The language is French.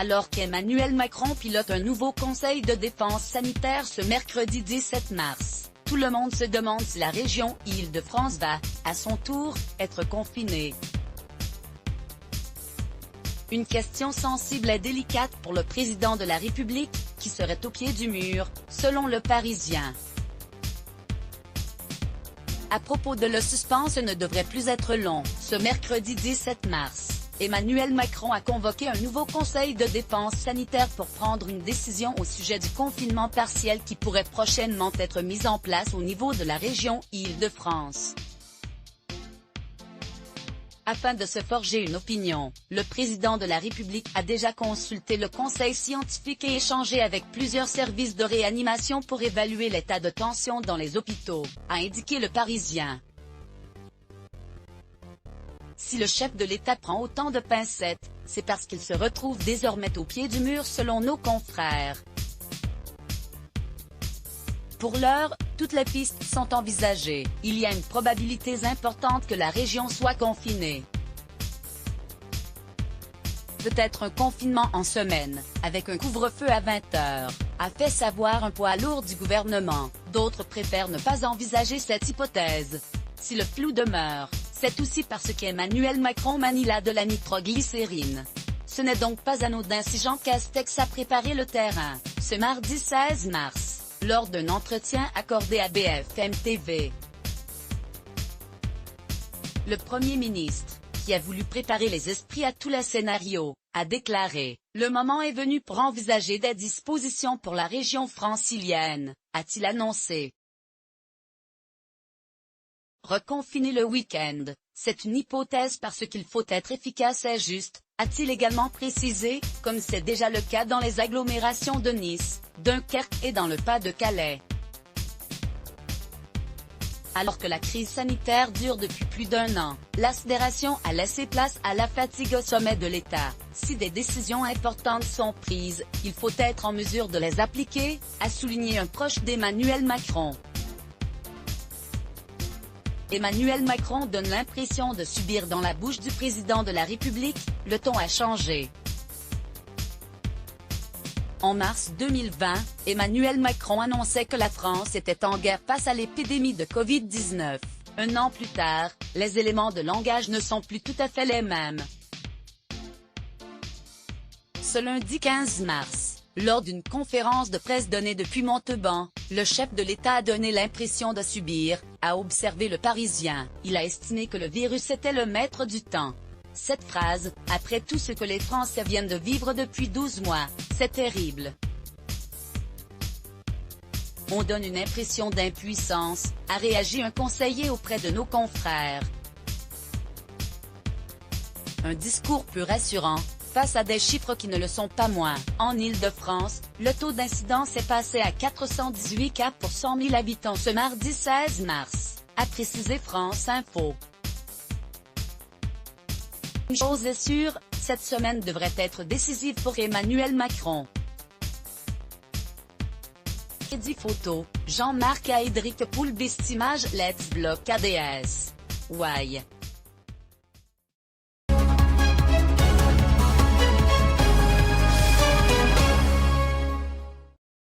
Alors qu'Emmanuel Macron pilote un nouveau conseil de défense sanitaire ce mercredi 17 mars, tout le monde se demande si la région Île-de-France va, à son tour, être confinée. Une question sensible et délicate pour le président de la République, qui serait au pied du mur, selon Le Parisien. À propos de le suspense ne devrait plus être long, ce mercredi 17 mars, Emmanuel Macron a convoqué un nouveau conseil de défense sanitaire pour prendre une décision au sujet du confinement partiel qui pourrait prochainement être mis en place au niveau de la région Île-de-France. Afin de se forger une opinion, le président de la République a déjà consulté le conseil scientifique et échangé avec plusieurs services de réanimation pour évaluer l'état de tension dans les hôpitaux, a indiqué Le Parisien. Si le chef de l'État prend autant de pincettes, c'est parce qu'il se retrouve désormais au pied du mur selon nos confrères. Pour l'heure, toutes les pistes sont envisagées. Il y a une probabilité importante que la région soit confinée. Peut-être un confinement en semaine, avec un couvre-feu à 20h, a fait savoir un poids lourd du gouvernement. D'autres préfèrent ne pas envisager cette hypothèse. Si le flou demeure, c'est aussi parce qu'Emmanuel Macron manie là de la nitroglycérine. Ce n'est donc pas anodin si Jean Castex a préparé le terrain, ce mardi 16 mars. Lors d'un entretien accordé à BFM TV. Le Premier ministre, qui a voulu préparer les esprits à tous les scénarios, a déclaré « Le moment est venu pour envisager des dispositions pour la région francilienne », a-t-il annoncé. Reconfiner le week-end, c'est une hypothèse parce qu'il faut être efficace et juste, a-t-il également précisé, comme c'est déjà le cas dans les agglomérations de Nice, Dunkerque et dans le Pas-de-Calais. Alors que la crise sanitaire dure depuis plus d'1 an, la fédération a laissé place à la fatigue au sommet de l'État. Si des décisions importantes sont prises, il faut être en mesure de les appliquer, a souligné un proche d'Emmanuel Macron. Emmanuel Macron donne l'impression de subir dans la bouche du président de la République, le ton a changé. En mars 2020, Emmanuel Macron annonçait que la France était en guerre face à l'épidémie de Covid-19. Un an plus tard, les éléments de langage ne sont plus tout à fait les mêmes. Ce lundi 15 mars, lors d'une conférence de presse donnée depuis Montauban, le chef de l'État a donné l'impression de subir, a observé Le Parisien. Il a estimé que le virus était le maître du temps. Cette phrase, après tout ce que les Français viennent de vivre depuis 12 mois, c'est terrible. On donne une impression d'impuissance, a réagi un conseiller auprès de nos confrères. Un discours peu rassurant, face à des chiffres qui ne le sont pas moins. En Île-de-France, le taux d'incidence est passé à 418 cas pour 100 000 habitants ce mardi 16 mars, a précisé France Info. Une chose est sûre, cette semaine devrait être décisive pour Emmanuel Macron. Crédit photo, Jean-Marc Aedric Poulbist Image Let's Block ADS. Why?